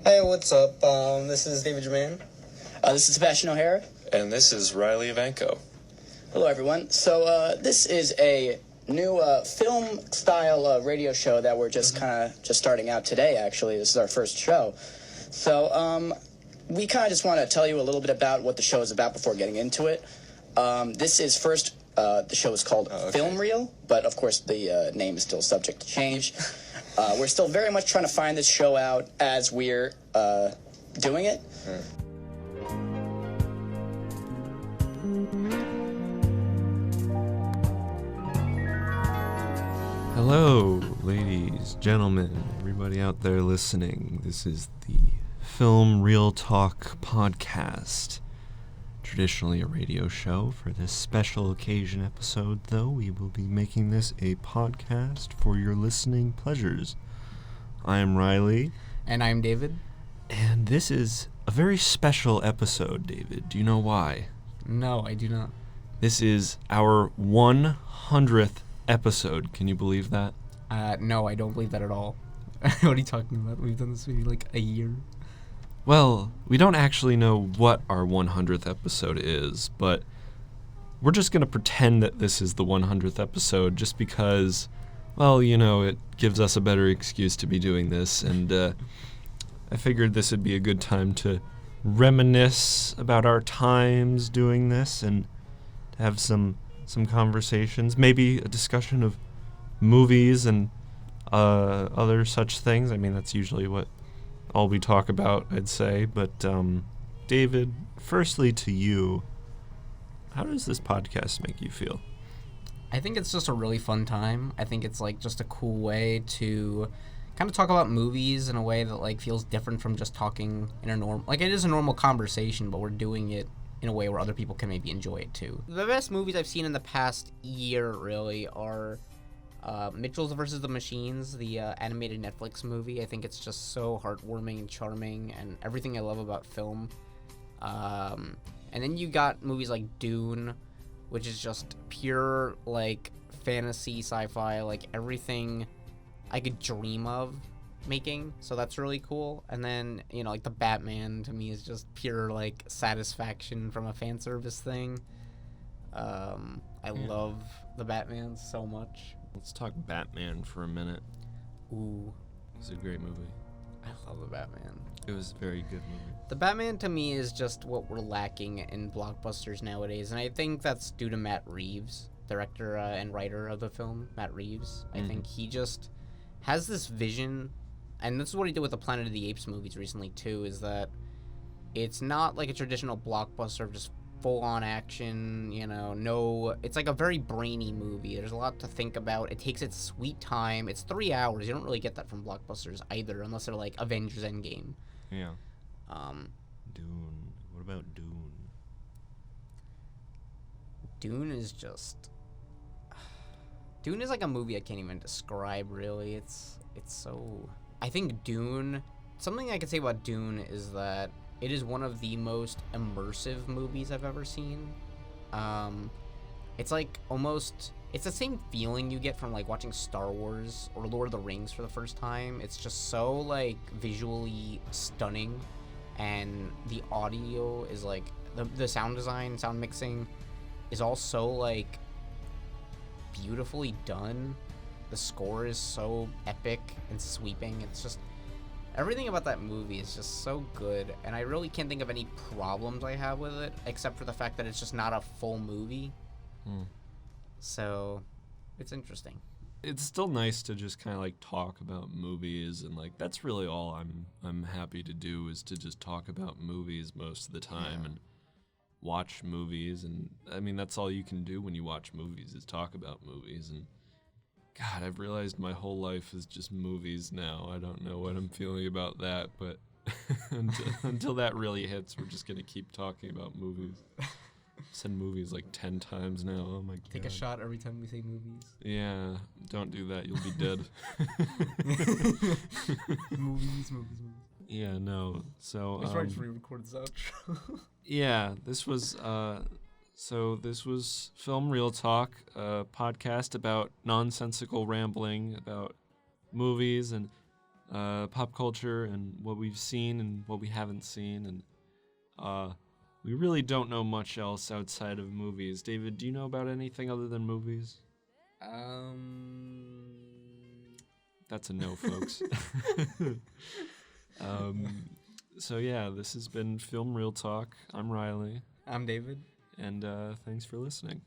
Hey, what's up? This is David Jurmann. This is Sebastian O'Hara. And this is Riley Ivanko. Hello, everyone. So this is a new film-style radio show that we're just starting out today, actually. This is our first show. So we kind of just want to tell you a little bit about what the show is about before getting into it. This is first, the show is called Film Reel, but of course the name is still subject to change. We're still very much trying to find this show out as we're doing it. Hello, ladies, gentlemen, everybody out there listening. This is the Film Real Talk podcast. Traditionally a radio show. For this special occasion episode, though, we will be making this a podcast for your listening pleasures. I am Riley. And I'm David. And this is a very special episode, David. Do you know why? No, I do not. This is our 100th episode. Can you believe that? No, I don't believe that at all. What are you talking about? We've done this maybe like a year. Well, we don't actually know what our 100th episode is, but we're just going to pretend that this is the 100th episode just because, well, you know, it gives us a better excuse to be doing this, and I figured this would be a good time to reminisce about our times doing this and to have some conversations, maybe a discussion of movies and other such things. I mean, that's usually what all we talk about, I'd say. But David, firstly to you, how does this podcast make you feel? I think it's just a really fun time. I think it's like just a cool way to kind of talk about movies in a way that like feels different from just talking in a normal, like it is a normal conversation, but we're doing it in a way where other people can maybe enjoy it too. The best movies I've seen in the past year really are Mitchell's vs. the Machines, the animated Netflix movie. I think it's just so heartwarming and charming and everything I love about film. And then you got movies like Dune, which is just pure like fantasy sci-fi, like everything I could dream of making, so that's really cool. And then, you know, like the Batman to me is just pure like satisfaction from a fan service thing. I love the Batman so much. Let's talk Batman for a minute. Ooh, It's a great movie. I love the Batman. It was a very good movie. The Batman to me is just what we're lacking in blockbusters nowadays, and I think that's due to Matt Reeves, director and writer of the film. Matt Reeves. I think he just has this vision, and this is what he did with the Planet of the Apes movies recently too, is that it's not like a traditional blockbuster of just full-on action, you know, no, it's like a very brainy movie. There's a lot to think about. It takes its sweet time. It's 3 hours. You don't really get that from blockbusters either, unless they're like Avengers Endgame. Yeah. Dune. What about Dune? Dune is just... Dune is like a movie I can't even describe, really. It's so... I think Dune... Something I could say about Dune is that it is one of the most immersive movies I've ever seen. It's like almost... It's the same feeling you get from like watching Star Wars or Lord of the Rings for the first time. It's just so like visually stunning, and the audio is like... The sound design, sound mixing is all so like beautifully done. The score is so epic and sweeping. It's just... Everything about that movie is just so good, and I really can't think of any problems I have with it, except for the fact that it's just not a full movie. So, it's interesting. It's still nice to just kind of like talk about movies, and like that's really all I'm happy to do, is to just talk about movies most of the time and watch movies. And I mean, that's all you can do when you watch movies, is talk about movies. And God, I've realized my whole life is just movies now. I don't know what I'm feeling about that, but until that really hits, we're just gonna keep talking about movies. Said movies like 10 times now. Oh my God. Take a shot every time we say movies. Yeah, don't do that. You'll be dead. Movies. Yeah, no. So Let's try to re-record this outro. yeah, this was Film Real Talk, a podcast about nonsensical rambling about movies, and pop culture and what we've seen and what we haven't seen, and we really don't know much else outside of movies. David, do you know about anything other than movies? That's a no, folks. So yeah, this has been Film Real Talk. I'm Riley. I'm David. And thanks for listening.